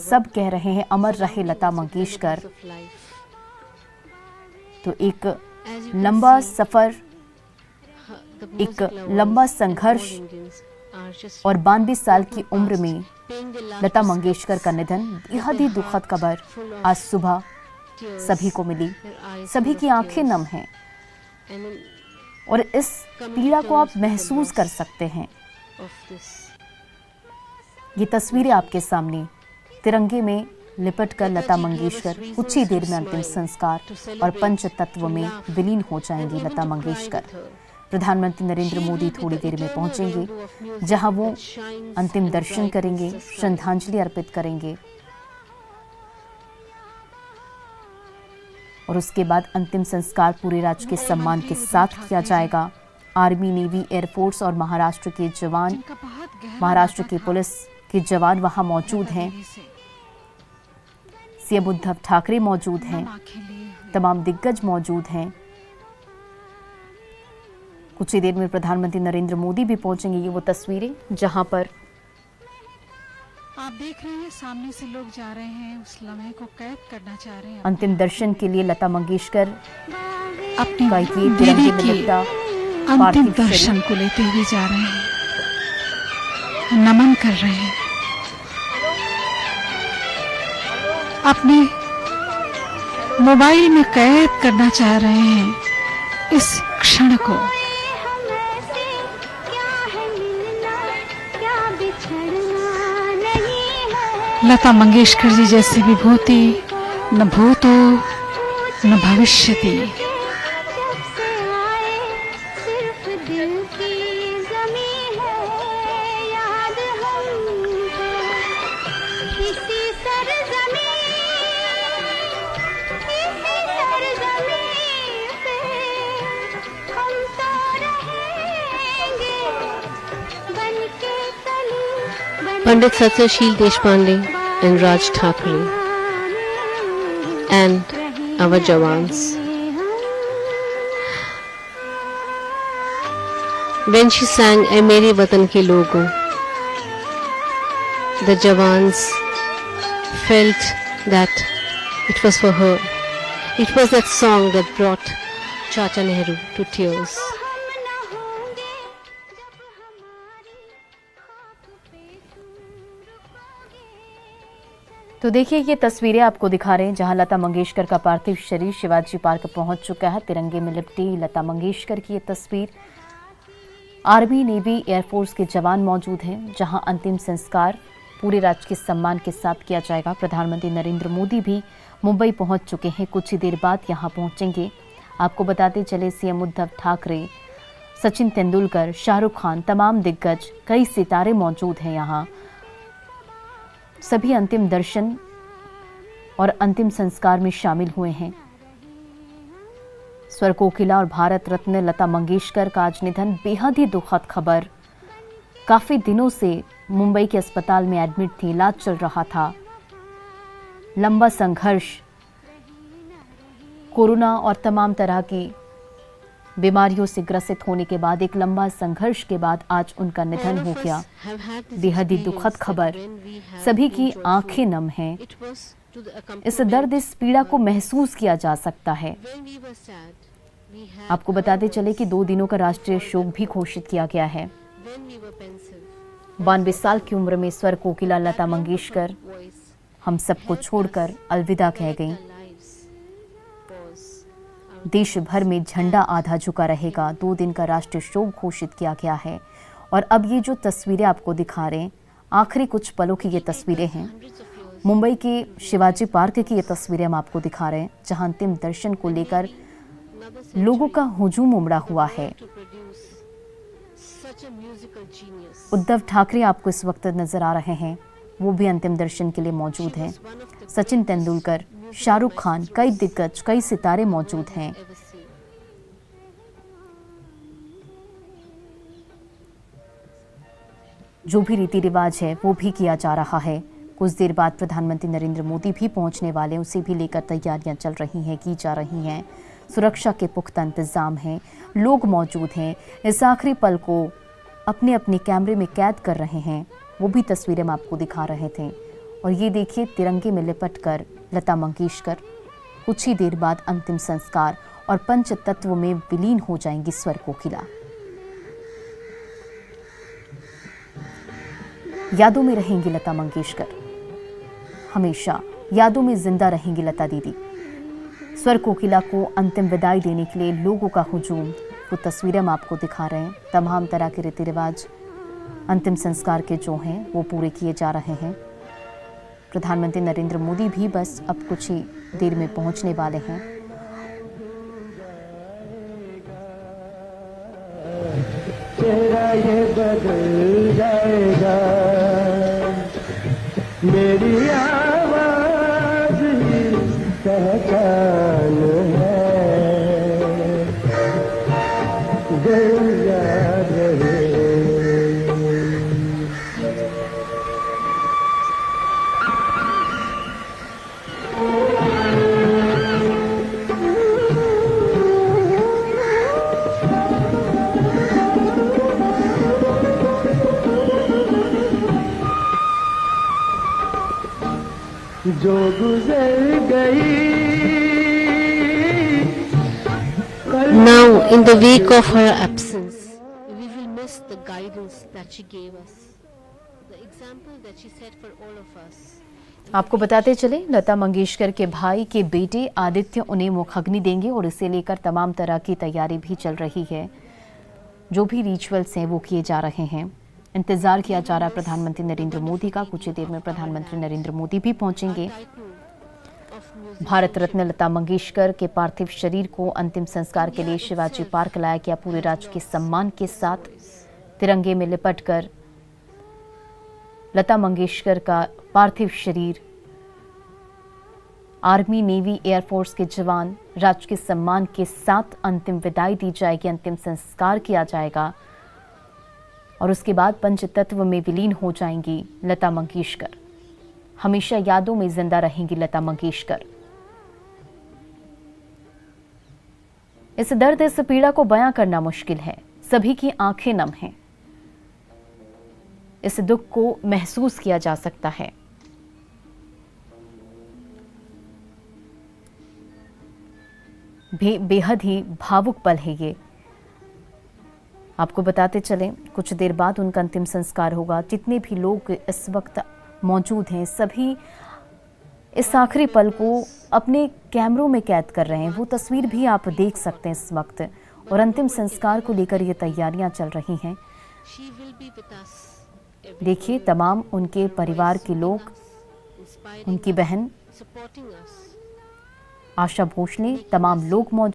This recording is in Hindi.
सब कह रहे हैं अमर रहे लता मंगेशकर। तो एक लंबा सफर, एक लंबा संघर्ष और 92 साल की उम्र में लता मंगेशकर का निधन, बेहद ही दुखद खबर आज सुबह सभी को मिली। सभी की आंखें नम हैं और इस पीड़ा को आप महसूस कर सकते हैं। ये तस्वीरें आपके सामने, तिरंगे में लिपटकर लता मंगेशकर, कुछ ही देर में अंतिम संस्कार और पंच तत्व में विलीन हो जाएंगी लता मंगेशकर। प्रधानमंत्री नरेंद्र मोदी थोड़ी देर में पहुंचेंगे, जहां वो अंतिम दर्शन करेंगे, श्रद्धांजलि अर्पित करेंगे और उसके बाद अंतिम संस्कार पूरे राज्य के सम्मान के साथ किया जाएगा। आर्मी, नेवी, एयरफोर्स और महाराष्ट्र के जवान, महाराष्ट्र की पुलिस के जवान वहां मौजूद हैं। सीएम उद्धव ठाकरे मौजूद हैं, तमाम दिग्गज मौजूद हैं। कुछ ही देर में प्रधानमंत्री नरेंद्र मोदी भी पहुंचेंगे। ये वो तस्वीरें जहां पर आप देख रहे हैं, सामने से लोग जा रहे हैं, उस लम्हे को कैद करना चाह रहे हैं। अंतिम दर्शन के लिए लता मंगेशकर अपनी का ये दीदी तिरंगे में के लिपटा अंतिम पार्थिव दर्शन को लेते हुए जा रहे हैं, नमन कर रहे हैं। अपने मोबाइल में कैद करना चाह रहे हैं इस क्षण को। लता मंगेशकर जी जैसी विभूति न भूतो न भविष्यति। Pandit Satyashil Deshpande and Raj Thakre and our Jawans. When she sang "Ae Mere Watan Ke Logo," the Jawans felt that it was for her. It was that song that brought Chacha Nehru to tears. तो देखिए, ये तस्वीरें आपको दिखा रहे हैं जहां लता मंगेशकर का पार्थिव शरीर शिवाजी पार्क पहुंच चुका है। तिरंगे में लिपटी लता मंगेशकर की ये तस्वीर। आर्मी, नेवी, एयरफोर्स के जवान मौजूद हैं, जहां अंतिम संस्कार पूरे राज्य के सम्मान के साथ किया जाएगा। प्रधानमंत्री नरेंद्र मोदी भी मुंबई पहुंच चुके हैं, कुछ ही देर बाद यहां पहुंचेंगे। आपको बताते चले, सीएम उद्धव ठाकरे, सचिन तेंदुलकर, शाहरुख खान, तमाम दिग्गज, कई सितारे मौजूद हैं यहाँ। सभी अंतिम दर्शन और अंतिम संस्कार में शामिल हुए हैं। स्वर कोकिला और भारत रत्न लता मंगेशकर का आज निधन, बेहद ही दुखद खबर। काफी दिनों से मुंबई के अस्पताल में एडमिट थी, इलाज चल रहा था। लंबा संघर्ष, कोरोना और तमाम तरह की बीमारियों से ग्रसित होने के बाद, एक लंबा संघर्ष के बाद आज उनका निधन हो गया। बेहद ही दुखद खबर, सभी की आंखें नम हैं। इस दर्द, इस पीड़ा को महसूस किया जा सकता है। आपको बताते चले कि 2 दिनों का राष्ट्रीय शोक भी घोषित किया गया है। 92 साल की उम्र में स्वर कोकिला लता मंगेशकर हम सबको छोड़कर अलविदा कह गईं। देश भर में झंडा आधा झुका रहेगा। 2 दिन का राष्ट्रीय शोक घोषित किया गया है। और अब ये जो तस्वीरें आपको दिखा रहे हैं, आखिरी कुछ पलों की ये तस्वीरें हैं। मुंबई के शिवाजी पार्क की ये तस्वीरें हम आपको दिखा रहे हैं, जहां अंतिम दर्शन को लेकर लोगों का हुजूम उमड़ा हुआ है। उद्धव ठाकरे आपको इस वक्त नजर आ रहे हैं, वो भी अंतिम दर्शन के लिए मौजूद हैं। सचिन तेंदुलकर, शाहरुख खान, कई दिग्गज, कई सितारे मौजूद हैं। जो भी रीति रिवाज है वो भी किया जा रहा है। कुछ देर बाद प्रधानमंत्री नरेंद्र मोदी भी पहुंचने वाले, उसे भी लेकर तैयारियां चल रही हैं, की जा रही हैं। सुरक्षा के पुख्ता इंतजाम हैं, लोग मौजूद हैं, इस आखिरी पल को अपने अपने कैमरे में कैद कर रहे हैं। वो भी तस्वीरें हम आपको दिखा रहे थे। और ये देखिए तिरंगे में लिपट कर लता मंगेशकर। कुछ ही देर बाद अंतिम संस्कार और पंच तत्व में विलीन हो जाएंगी स्वर कोकिला। यादों में रहेंगी लता मंगेशकर, हमेशा यादों में जिंदा रहेंगी लता दीदी। स्वर कोकिला को अंतिम विदाई देने के लिए लोगों का हुजूम, वो तस्वीरें हम आपको दिखा रहे हैं। तमाम तरह के रीति रिवाज अंतिम संस्कार के जो हैं वो पूरे किए जा रहे हैं। प्रधानमंत्री नरेंद्र मोदी भी बस अब कुछ ही देर में पहुंचने वाले हैं। चेहरा ये बदल जाएगा, मेरी आवाज ही पहचान है, दिल याद रहे। जो गुजर गई। Now, in the wake of her absence, we will miss the guidance that she gave us, the example that she set for all of us. आपको बताते चले, लता मंगेशकर के भाई के बेटे आदित्य उन्हें मुखाग्नि देंगे और इसे लेकर तमाम तरह की तैयारी भी चल रही है। जो भी रिचुअल्स हैं वो किए जा रहे हैं। इंतजार किया जा रहा है प्रधानमंत्री नरेंद्र मोदी का। कुछ ही देर में प्रधानमंत्री नरेंद्र मोदी भी पहुंचेंगे। भारत रत्न लता मंगेशकर के पार्थिव शरीर को अंतिम संस्कार के लिए शिवाजी पार्क लाया गया। पूरे राजकीय सम्मान के साथ तिरंगे में लिपटकर लता मंगेशकर का पार्थिव शरीर आर्मी, नेवी, एयरफोर्स के जवान राजकीय सम्मान के साथ अंतिम विदाई दी जाएगी, अंतिम संस्कार किया जाएगा और उसके बाद पंचतत्व में विलीन हो जाएंगी लता मंगेशकर। हमेशा यादों में जिंदा रहेंगी लता मंगेशकर। इस दर्द, इस पीड़ा को बयां करना मुश्किल है। सभी की आंखें नम हैं। इस दुख को महसूस किया जा सकता है। बेहद ही भावुक पल है ये। आपको बताते चलें, कुछ देर बाद उनका अंतिम संस्कार होगा। जितने भी लोग इस वक्त मौजूद हैं, सभी इस आखिरी पल को अपने कैमरों में कैद कर रहे हैं। वो तस्वीर भी आप देख सकते हैं इस वक्त। और अंतिम संस्कार को लेकर ये तैयारियां चल रही हैं। देखिए, तमाम उनके परिवार के लोग, उनकी बहन आशा भोसले, तमाम लोग मौजूद।